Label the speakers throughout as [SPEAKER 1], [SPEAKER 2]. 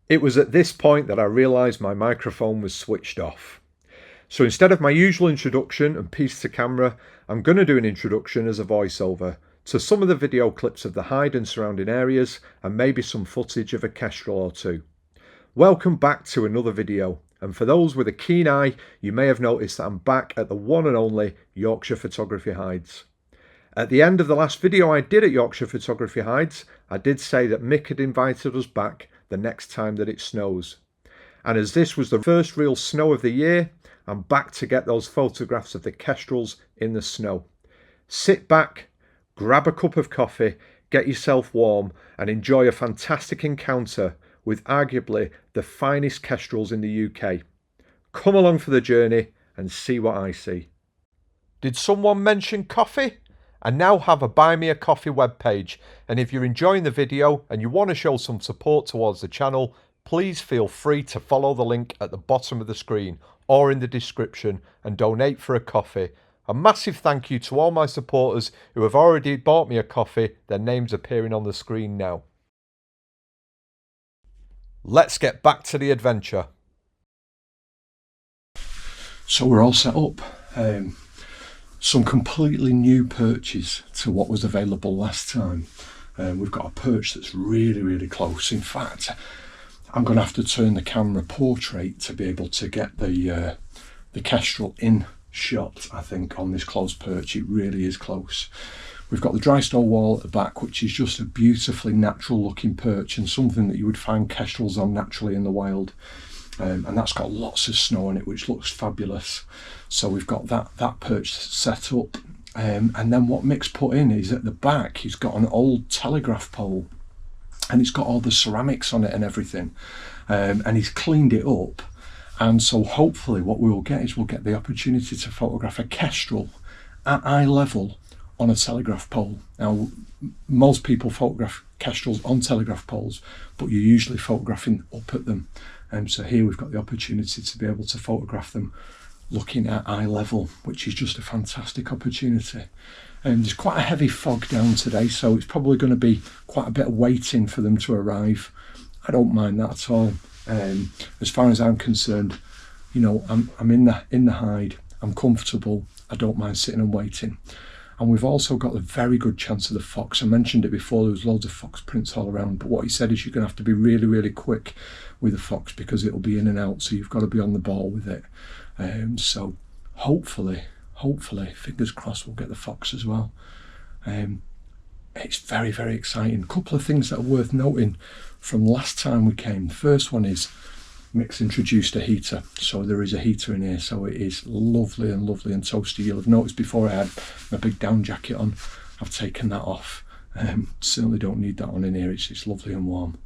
[SPEAKER 1] It was at this point that I realised my microphone was switched off. So instead of my usual introduction and piece to camera, I'm going to do an introduction as a voiceover to some of the video clips of the hide and surrounding areas, and maybe some footage of a kestrel or two. Welcome back to another video, and for those with a keen eye, you may have noticed that I'm back at the one and only Yorkshire Photography Hides. At the end of the last video I did at Yorkshire Photography Hides, I did say that Mick had invited us back the next time that it snows. And as this was the first real snow of the year, I'm back to get those photographs of the kestrels in the snow. Sit back, grab a cup of coffee, get yourself warm, and enjoy a fantastic encounter with arguably the finest kestrels in the UK. Come along for the journey and see what I see. Did someone mention coffee? I now have a Buy Me a Coffee webpage, and if you're enjoying the video and you want to show some support towards the channel, please feel free to follow the link at the bottom of the screen or in the description and donate for a coffee. A massive thank you to all my supporters who have already bought me a coffee, their names appearing on the screen now. Let's get back to the adventure.
[SPEAKER 2] So we're all set up. Some completely new perches to what was available last time. We've got a perch that's really close. In fact, I'm going to have to turn the camera portrait to be able to get the kestrel in shot, I think, on this close perch. It really is close. We've got the dry stone wall at the back, which is just a beautifully natural looking perch and something that you would find kestrels on naturally in the wild. And that's got lots of snow on it, which looks fabulous. So we've got that perch set up, and then what Mick's put in is at the back he's got an old telegraph pole, and it's got all the ceramics on it and everything, and he's cleaned it up. And so hopefully what we'll get is we'll get the opportunity to photograph a kestrel at eye level on a telegraph pole. Now, most people photograph kestrels on telegraph poles, but you're usually photographing up at them. So here we've got the opportunity to be able to photograph them looking at eye level, which is just a fantastic opportunity. There's quite a heavy fog down today, so it's probably going to be quite a bit of waiting for them to arrive. I don't mind that at all. As far as I'm concerned, you know, I'm in the hide, I'm comfortable, I don't mind sitting and waiting. And we've also got a very good chance of the fox. I mentioned it before, there was loads of fox prints all around, but what he said is you're going to have to be really quick with the fox because it'll be in and out, so you've got to be on the ball with it. So hopefully, fingers crossed, we'll get the fox as well. It's very exciting. A couple of things that are worth noting from last time we came. The first one is Mick's introduced a heater, so there is a heater in here, so it is lovely and toasty. You'll have noticed before I had my big down jacket on, I've taken that off. Certainly don't need that on in here, it's lovely and warm.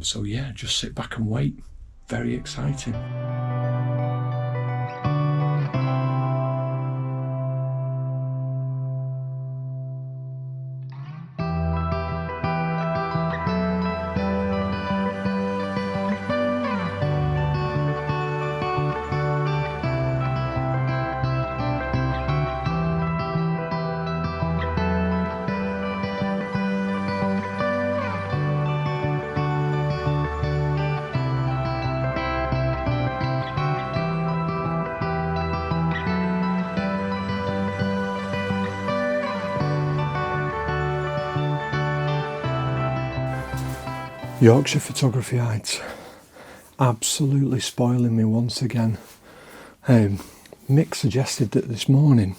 [SPEAKER 2] So yeah, just sit back and wait. Very exciting. Yorkshire Photography Hides, absolutely spoiling me once again. Mick suggested that this morning,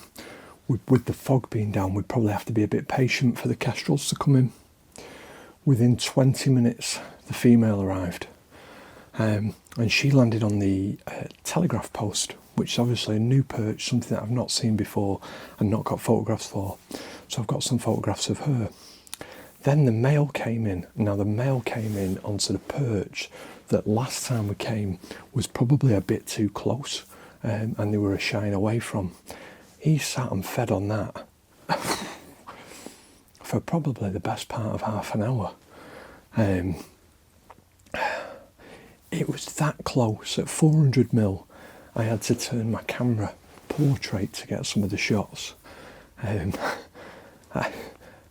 [SPEAKER 2] with the fog being down, we'd probably have to be a bit patient for the kestrels to come in. Within 20 minutes, the female arrived, and she landed on the telegraph post, which is obviously a new perch, something that I've not seen before and not got photographs for. So I've got some photographs of her. Then the male came in. Now the male came in onto the perch that last time we came was probably a bit too close, and they were a shine away from. He sat and fed on that for probably the best part of half an hour. It was that close. At 400mm, I had to turn my camera portrait to get some of the shots.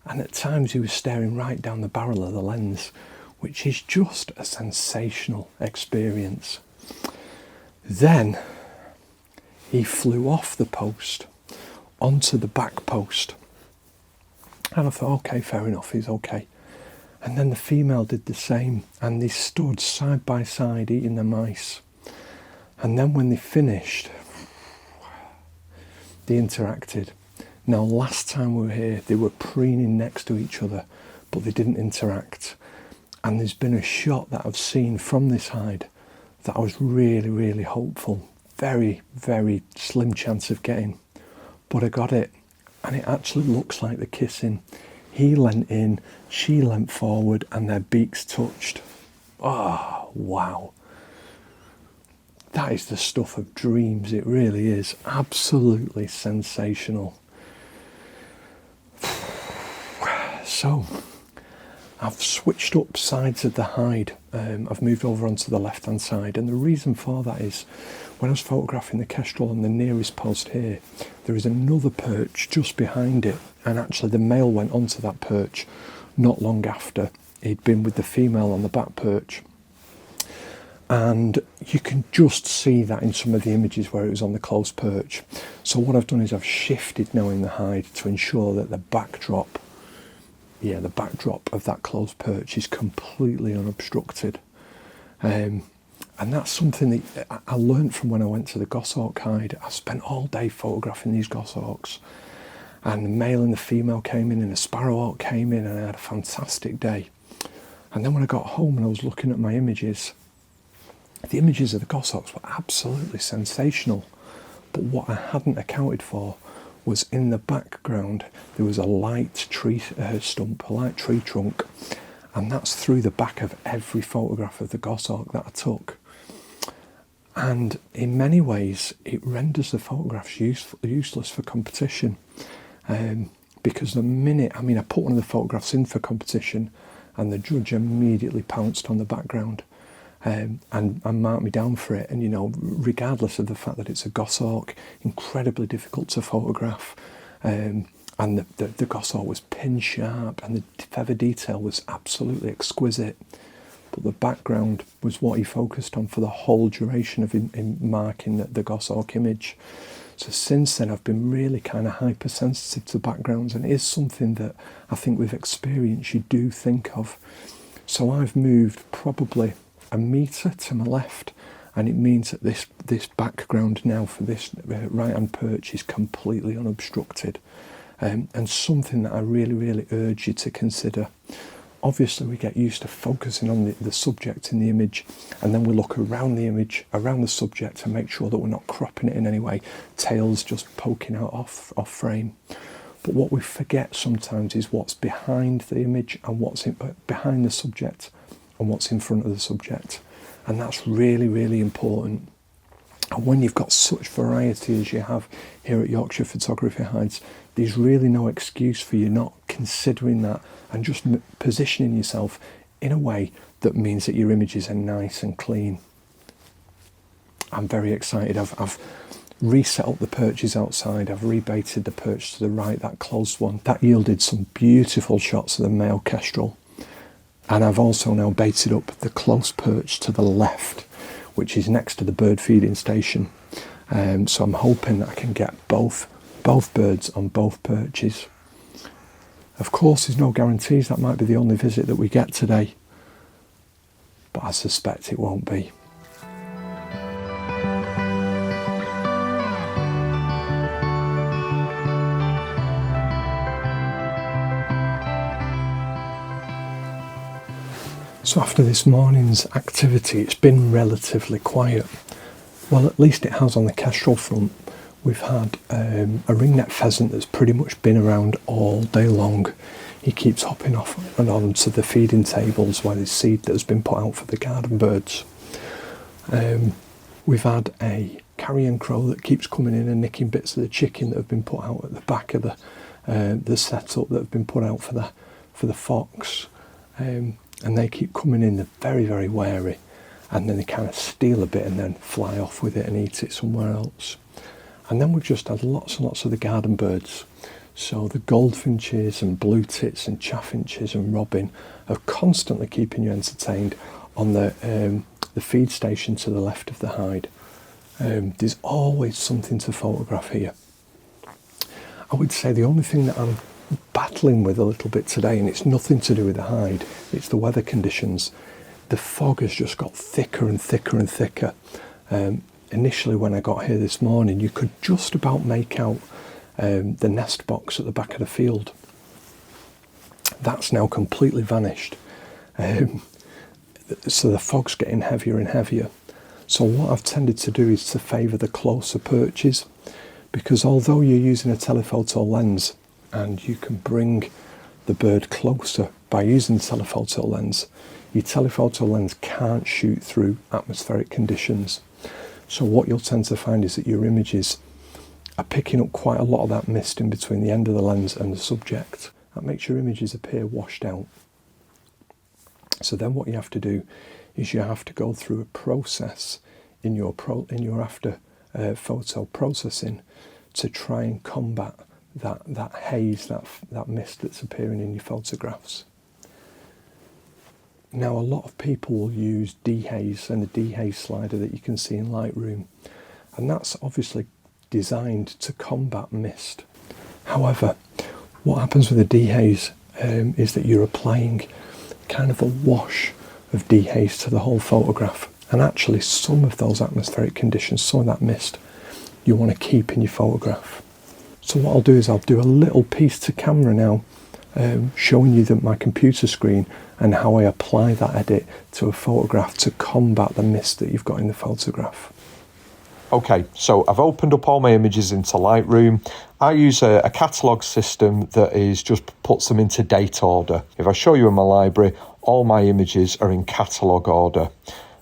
[SPEAKER 2] And at times he was staring right down the barrel of the lens, which is just a sensational experience. Then he flew off the post onto the back post. And I thought, okay, fair enough, he's okay. And then the female did the same, and they stood side by side eating the mice. And then when they finished, they interacted. Now, last time we were here, they were preening next to each other, but they didn't interact. And there's been a shot that I've seen from this hide that I was really, really hopeful. Very, very slim chance of getting. But I got it. And it actually looks like they're kissing. He leant in, she leant forward, and their beaks touched. Oh, wow. That is the stuff of dreams. It really is. Absolutely sensational. So, I've switched up sides of the hide. I've moved over onto the left-hand side. And the reason for that is, when I was photographing the kestrel on the nearest post here, there is another perch just behind it. And actually the male went onto that perch not long after he'd been with the female on the back perch. And you can just see that in some of the images where it was on the close perch. So what I've done is I've shifted now in the hide to ensure that the backdrop of that close perch is completely unobstructed. And that's something that I learned from when I went to the goshawk hide. I spent all day photographing these goshawks, and the male and the female came in, and the sparrowhawk came in, and I had a fantastic day. And then when I got home and I was looking at my images, the images of the goshawks were absolutely sensational. But what I hadn't accounted for was in the background there was a light tree stump, a light tree trunk, and that's through the back of every photograph of the goshawk that I took. And in many ways it renders the photographs useless for competition, because the minute, I put one of the photographs in for competition and the judge immediately pounced on the background and marked me down for it. And regardless of the fact that it's a goshawk, incredibly difficult to photograph, and the goshawk was pin sharp and the feather detail was absolutely exquisite, but the background was what he focused on for the whole duration of him marking the goshawk image. So since then I've been really kind of hypersensitive to backgrounds, and it is something that I think with experience you do think of. So I've moved probably a metre to my left, and it means that this background now for this right hand perch is completely unobstructed, and something that I really, really urge you to consider. Obviously we get used to focusing on the subject in the image, and then we look around the image, around the subject, to make sure that we're not cropping it in any way, tails just poking out off frame. But what we forget sometimes is what's behind the image and what's behind the subject and what's in front of the subject. And that's really, really important. And when you've got such variety as you have here at Yorkshire Photography Hides, there's really no excuse for you not considering that and just positioning yourself in a way that means that your images are nice and clean. I'm very excited. I've reset up the perches outside. I've rebaited the perch to the right, that closed one. That yielded some beautiful shots of the male kestrel. And I've also now baited up the close perch to the left, which is next to the bird feeding station. So I'm hoping that I can get both birds on both perches. Of course, there's no guarantees. That might be the only visit that we get today, but I suspect it won't be. So after this morning's activity, it's been relatively quiet. Well, at least it has on the kestrel front. We've had a ringneck pheasant that's pretty much been around all day long. He keeps hopping off and on to the feeding tables where there's seed that has been put out for the garden birds. We've had a carrion crow that keeps coming in and nicking bits of the chicken that have been put out at the back of the setup that have been put out for the fox. And they keep coming in. They're very, very wary, and then they kind of steal a bit and then fly off with it and eat it somewhere else. And then we've just had lots and lots of the garden birds. So the goldfinches and blue tits and chaffinches and robin are constantly keeping you entertained on the feed station to the left of the hide. There's always something to photograph here. I would say the only thing that I'm battling with a little bit today, and it's nothing to do with the hide, it's the weather conditions. The fog has just got thicker and thicker and thicker. Initially when I got here this morning, you could just about make out the nest box at the back of the field. That's now completely vanished. So the fog's getting heavier and heavier. So what I've tended to do is to favour the closer perches, because although you're using a telephoto lens and you can bring the bird closer by using the telephoto lens, your telephoto lens can't shoot through atmospheric conditions. So what you'll tend to find is that your images are picking up quite a lot of that mist in between the end of the lens and the subject. That makes your images appear washed out. So then what you have to do is you have to go through a process in your after photo processing to try and combat that haze, that mist that's appearing in your photographs. Now a lot of people will use dehaze and a dehaze slider that you can see in Lightroom, and that's obviously designed to combat mist. However, what happens with a dehaze is that you're applying kind of a wash of dehaze to the whole photograph, and actually some of those atmospheric conditions, some of that mist, you want to keep in your photograph. So what I'll do is I'll do a little piece to camera now, showing you my computer screen and how I apply that edit to a photograph to combat the mist that you've got in the photograph.
[SPEAKER 1] Okay, so I've opened up all my images into Lightroom. I use a catalogue system that is just puts them into date order. If I show you in my library, all my images are in catalogue order.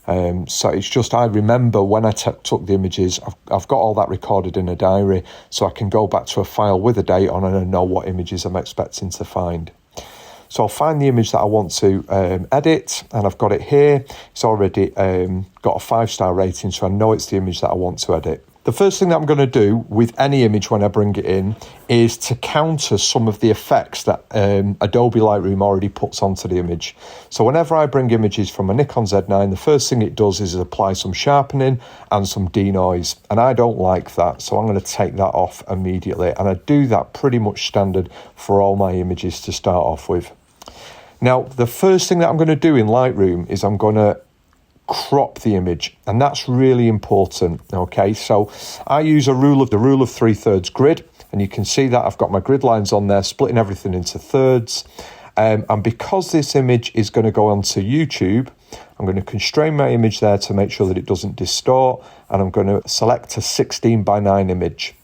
[SPEAKER 1] So it's just, I remember when I took the images, I've got all that recorded in a diary, so I can go back to a file with a date on and I know what images I'm expecting to find. So I'll find the image that I want to edit, and I've got it here. It's already got a 5-star rating, so I know it's the image that I want to edit. The first thing that I'm going to do with any image when I bring it in is to counter some of the effects that Adobe Lightroom already puts onto the image. So whenever I bring images from a Nikon Z9, the first thing it does is apply some sharpening and some denoise, and I don't like that, so I'm going to take that off immediately, and I do that pretty much standard for all my images to start off with. Now, the first thing that I'm going to do in Lightroom is I'm going to crop the image, and that's really important. Okay, so I use the rule of 3/3 grid, and you can see that I've got my grid lines on there, splitting everything into thirds. And because this image is going to go onto YouTube, I'm going to constrain my image there to make sure that it doesn't distort, and I'm going to select a 16:9 image.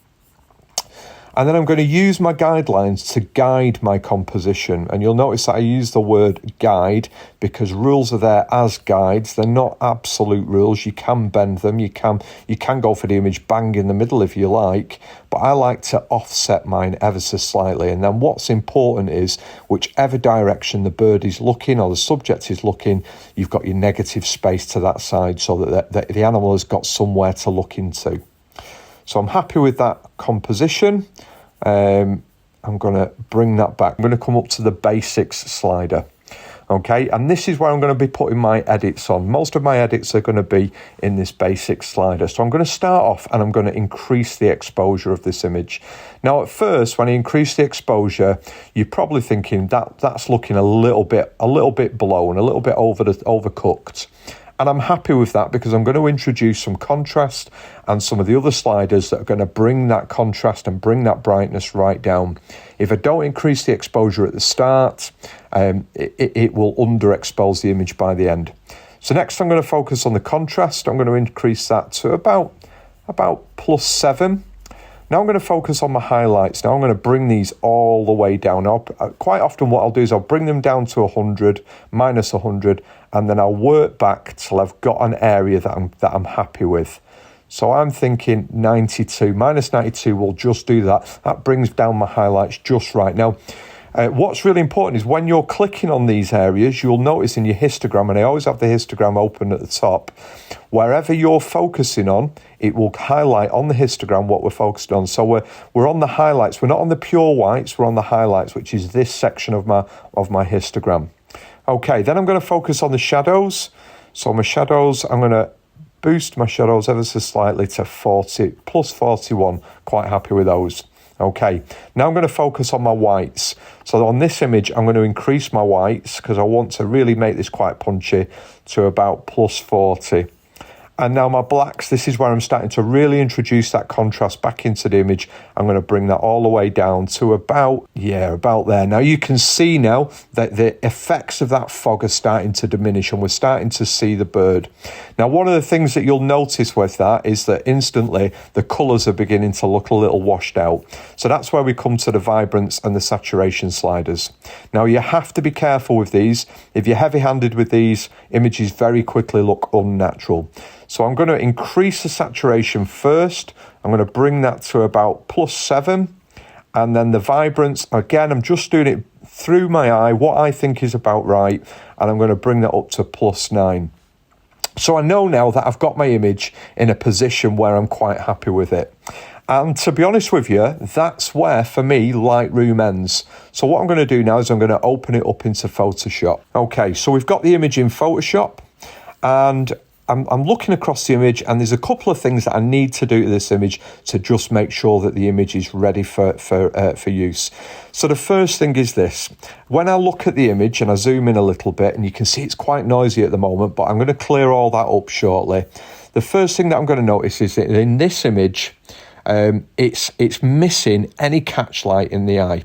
[SPEAKER 1] And then I'm going to use my guidelines to guide my composition. And you'll notice that I use the word guide because rules are there as guides. They're not absolute rules. You can bend them. You can go for the image bang in the middle if you like. But I like to offset mine ever so slightly. And then what's important is whichever direction the bird is looking or the subject is looking, you've got your negative space to that side so that the animal has got somewhere to look into. So I'm happy with that composition. I'm going to bring that back. I'm going to come up to the basics slider. Okay, and this is where I'm going to be putting my edits on. Most of my edits are going to be in this basics slider. So I'm going to start off and I'm going to increase the exposure of this image. Now, at first, when I increase the exposure, you're probably thinking that's looking a little bit blown, a little bit overcooked. And I'm happy with that because I'm going to introduce some contrast and some of the other sliders that are going to bring that contrast and bring that brightness right down. If I don't increase the exposure at the start, it will underexpose the image by the end. So next I'm going to focus on the contrast. I'm going to increase that to about +7. Now I'm going to focus on my highlights. Now I'm going to bring these all the way down. Quite often what I'll do is I'll bring them down to 100, -100, and then I'll work back till I've got an area that I'm happy with. So I'm thinking 92, -92 will just do that. That brings down my highlights just right. Now, What's really important is when you're clicking on these areas, you'll notice in your histogram, and I always have the histogram open at the top, wherever you're focusing on, it will highlight on the histogram what we're focused on. So we're on the highlights. We're not on the pure whites, we're on the highlights, which is this section of my histogram. Okay, then I'm going to focus on the shadows. So my shadows, I'm going to boost my shadows ever so slightly to 40, plus 41. Quite happy with those. Okay, now I'm going to focus on my whites. So on this image, I'm going to increase my whites because I want to really make this quite punchy to about plus 40. And now my blacks, this is where I'm starting to really introduce that contrast back into the image. I'm going to bring that all the way down to about there. Now you can see now that the effects of that fog are starting to diminish and we're starting to see the bird. Now one of the things that you'll notice with that is that instantly the colours are beginning to look a little washed out. So that's where we come to the vibrance and the saturation sliders. Now you have to be careful with these. If you're heavy-handed with these, images very quickly look unnatural. So I'm going to increase the saturation first. I'm going to bring that to about plus 7. And then the vibrance, again, I'm just doing it through my eye, what I think is about right. And I'm going to bring that up to plus 9. So I know now that I've got my image in a position where I'm quite happy with it. And to be honest with you, that's where, for me, Lightroom ends. So what I'm going to do now is I'm going to open it up into Photoshop. Okay, so we've got the image in Photoshop. And I'm looking across the image, and there's a couple of things that I need to do to this image to just make sure that the image is ready for use. So the first thing is this. When I look at the image and I zoom in a little bit, and you can see it's quite noisy at the moment, but I'm going to clear all that up shortly. The first thing that I'm going to notice is that in this image, it's missing any catch light in the eye.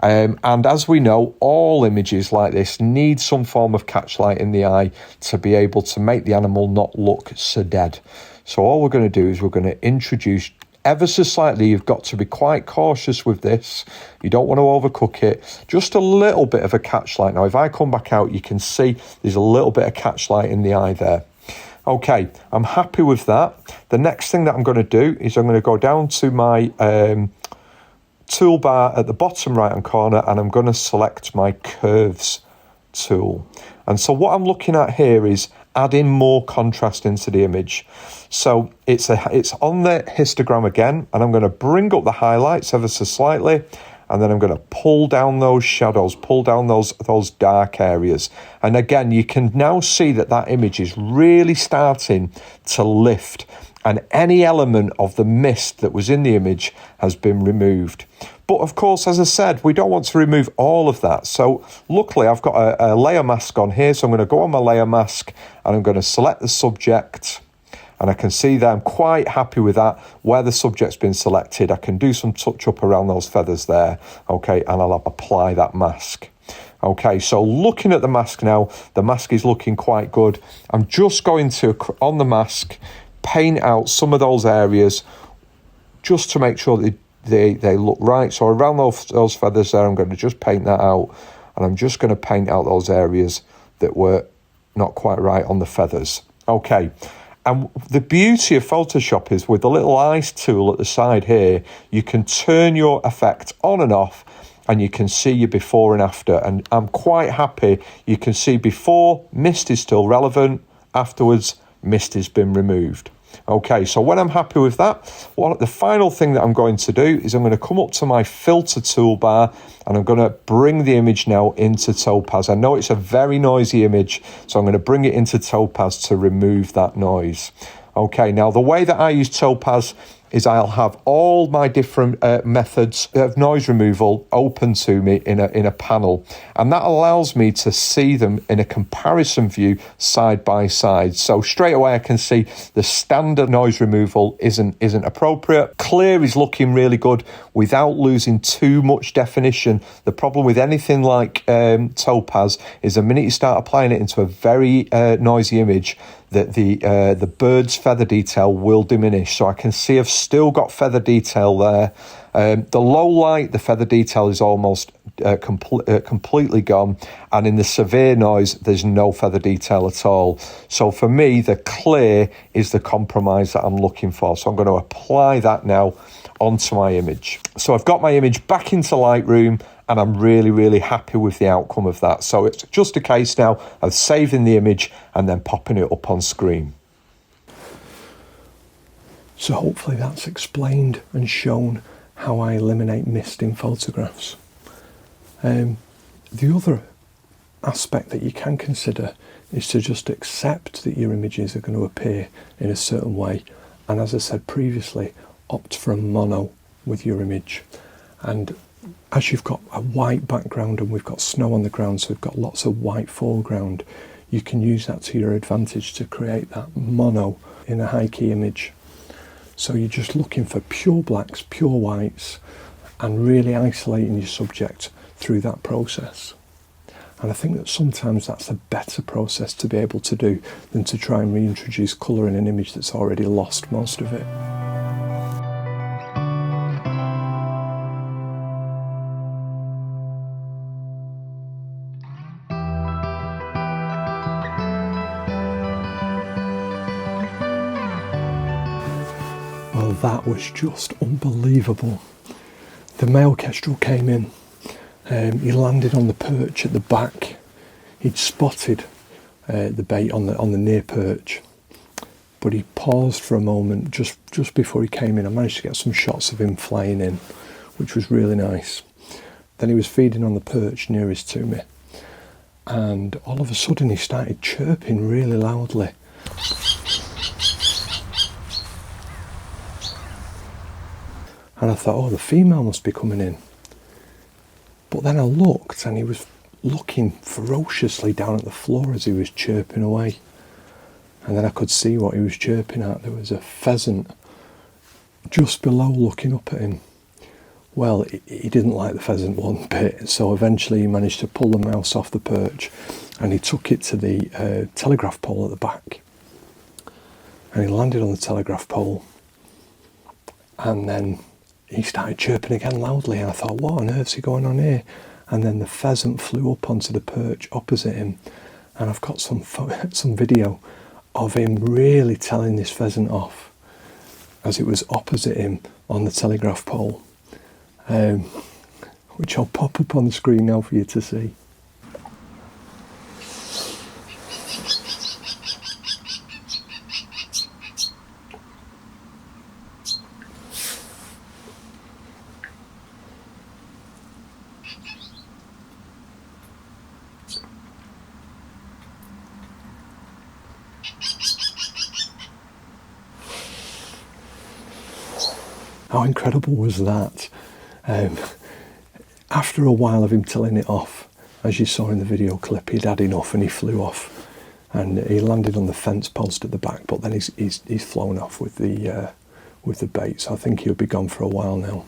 [SPEAKER 1] And as we know, all images like this need some form of catch light in the eye to be able to make the animal not look so dead. So all we're going to do is we're going to introduce ever so slightly. You've got to be quite cautious with this. You don't want to overcook it. Just a little bit of a catch light. Now, if I come back out, you can see there's a little bit of catch light in the eye there. Okay, I'm happy with that. The next thing that I'm going to do is I'm going to go down to my toolbar at the bottom right hand corner, and I'm going to select my curves tool. And so what I'm looking at here is adding more contrast into the image. So it's on the histogram again, and I'm going to bring up the highlights ever so slightly, and then I'm going to pull down those shadows, pull down those dark areas. And again, you can now see that that image is really starting to lift, and any element of the mist that was in the image has been removed. But of course, as I said, we don't want to remove all of that. So luckily, I've got a layer mask on here. So I'm going to go on my layer mask, and I'm going to select the subject. And I can see that I'm quite happy with that. Where the subject's been selected, I can do some touch up around those feathers there. Okay, and I'll apply that mask. Okay, so looking at the mask now, the mask is looking quite good. I'm just going to, on the mask, paint out some of those areas just to make sure that they look right. So around those feathers there, I'm going to just paint that out, and I'm just going to paint out those areas that were not quite right on the feathers. Okay, and the beauty of Photoshop is with the little eyes tool at the side here, you can turn your effect on and off, and you can see your before and after. And I'm quite happy. You can see before, mist is still relevant. Afterwards, mist has been removed. Okay, so when I'm happy with that, the final thing that I'm going to do is I'm going to come up to my filter toolbar, and I'm going to bring the image now into Topaz. I know it's a very noisy image, so I'm going to bring it into Topaz to remove that noise. Okay, now the way that I use Topaz is I'll have all my different methods of noise removal open to me in a panel, and that allows me to see them in a comparison view side by side. So straight away I can see the standard noise removal isn't appropriate. Clear is looking really good without losing too much definition. The problem with anything like Topaz is the minute you start applying it into a very noisy image, that the bird's feather detail will diminish. So I can see I've still got feather detail there. The low light, the feather detail is almost completely gone. And in the severe noise, there's no feather detail at all. So for me, the clear is the compromise that I'm looking for. So I'm going to apply that now onto my image. So I've got my image back into Lightroom and I'm really, really happy with the outcome of that. So it's just a case now of saving the image and then popping it up on screen.
[SPEAKER 2] So hopefully that's explained and shown how I eliminate mist in photographs. The other aspect that you can consider is to just accept that your images are going to appear in a certain way, and as I said previously, opt for a mono with your image. And as you've got a white background and we've got snow on the ground, so we've got lots of white foreground, you can use that to your advantage to create that mono in a high key image. So you're just looking for pure blacks, pure whites, and really isolating your subject through that process. And I think that sometimes that's a better process to be able to do than to try and reintroduce colour in an image that's already lost most of it. Well, that was just unbelievable. The male kestrel came in. He landed on the perch at the back. He'd spotted the bait on the near perch, but he paused for a moment just before he came in. I managed to get some shots of him flying in, which was really nice. Then he was feeding on the perch nearest to me, and all of a sudden he started chirping really loudly. And I thought, oh, the female must be coming in. But then I looked and he was looking ferociously down at the floor as he was chirping away. And then I could see what he was chirping at. There was a pheasant just below looking up at him. Well, he didn't like the pheasant one bit, so eventually he managed to pull the mouse off the perch and he took it to the telegraph pole at the back. And he landed on the telegraph pole, and then he started chirping again loudly, and I thought, what on earth's going on here? And then the pheasant flew up onto the perch opposite him, and I've got some video of him really telling this pheasant off as it was opposite him on the telegraph pole, which I'll pop up on the screen now for you to see. How incredible was that? After a while of him telling it off, as you saw in the video clip, he'd had enough and he flew off, and he landed on the fence post at the back. But then he's flown off with the bait, so I think he'll be gone for a while now.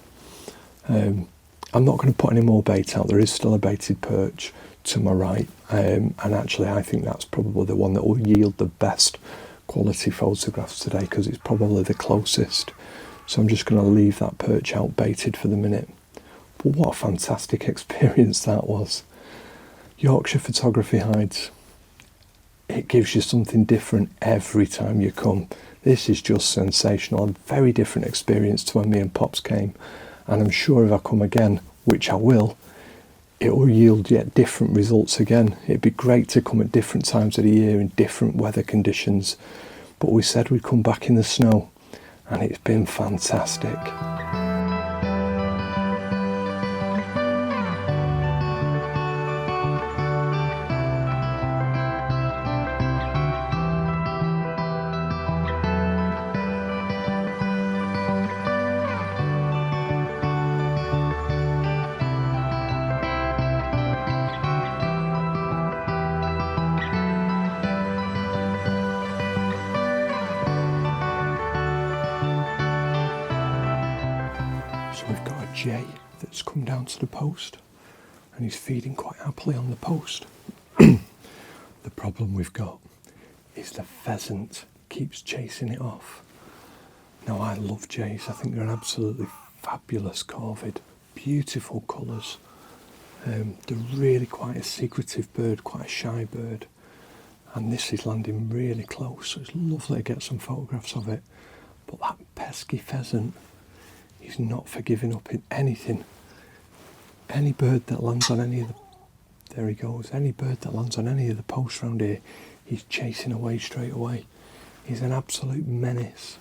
[SPEAKER 2] I'm not going to put any more bait out. There is still a baited perch to my right, and actually I think that's probably the one that will yield the best quality photographs today, because it's probably the closest. So I'm just going to leave that perch out baited for the minute. But what a fantastic experience that was. Yorkshire Photography Hides. It gives you something different every time you come. This is just sensational. A very different experience to when me and Pops came. And I'm sure if I come again, which I will, it will yield yet different results again. It'd be great to come at different times of the year in different weather conditions. But we said we'd come back in the snow, and it's been fantastic. So we've got a jay that's come down to the post, and he's feeding quite happily on the post. The problem we've got is the pheasant keeps chasing it off. Now, I love jays. I think they're an absolutely fabulous corvid, beautiful colours. They're really quite a secretive bird, quite a shy bird, and this is landing really close, so it's lovely to get some photographs of it. But that pesky pheasant He's not for giving up in anything. Any bird that lands on any of the... There he goes. Any bird that lands on any of the posts around here, he's chasing away straight away. He's an absolute menace.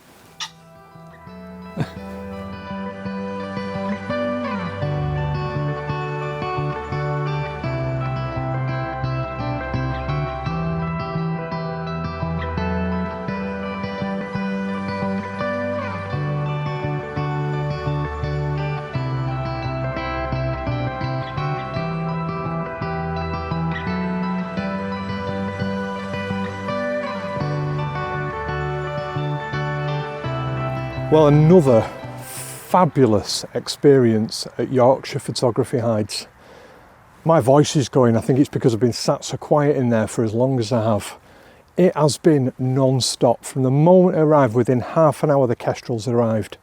[SPEAKER 2] Well, another fabulous experience at Yorkshire Photography Hides. My voice is going. I think it's because I've been sat so quiet in there for as long as I have. It has been non-stop. From the moment I arrived, within half an hour the Kestrels arrived.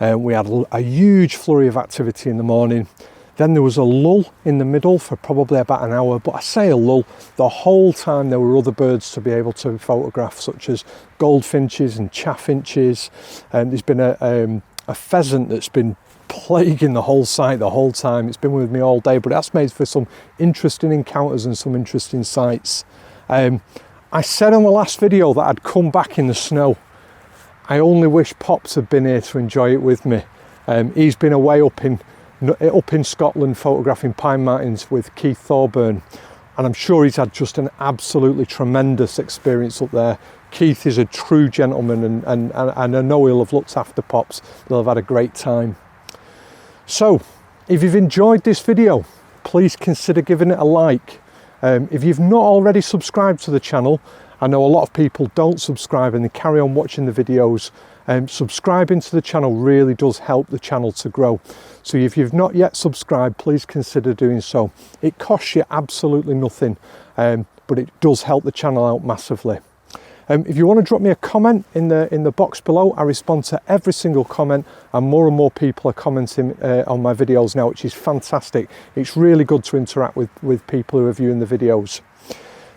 [SPEAKER 2] We had a huge flurry of activity in the morning. Then there was a lull in the middle for probably about an hour, but I say a lull, the whole time there were other birds to be able to photograph, such as goldfinches and chaffinches. There's been a pheasant that's been plaguing the whole site the whole time. It's been with me all day, but that's made for some interesting encounters and some interesting sights. I said on the last video that I'd come back in the snow. I only wish Pops had been here to enjoy it with me. He's been away up in Scotland photographing pine mountains with Keith Thorburn, and I'm sure he's had just an absolutely tremendous experience up there. Keith is a true gentleman, and I know he'll have looked after Pops. They'll have had a great time. So if you've enjoyed this video, please consider giving it a like. If you've not already subscribed to the channel, I know a lot of people don't subscribe and they carry on watching the videos. Subscribing to the channel really does help the channel to grow. So if you've not yet subscribed, please consider doing so. It costs you absolutely nothing, but it does help the channel out massively. If you want to drop me a comment in the box below, I respond to every single comment, and more people are commenting on my videos now, which is fantastic. It's really good to interact with people who are viewing the videos.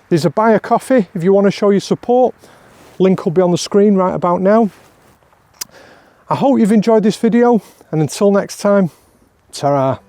[SPEAKER 2] There's a buy a coffee if you want to show your support. Link will be on the screen right about now. I hope you've enjoyed this video, and until next time, ta-ra.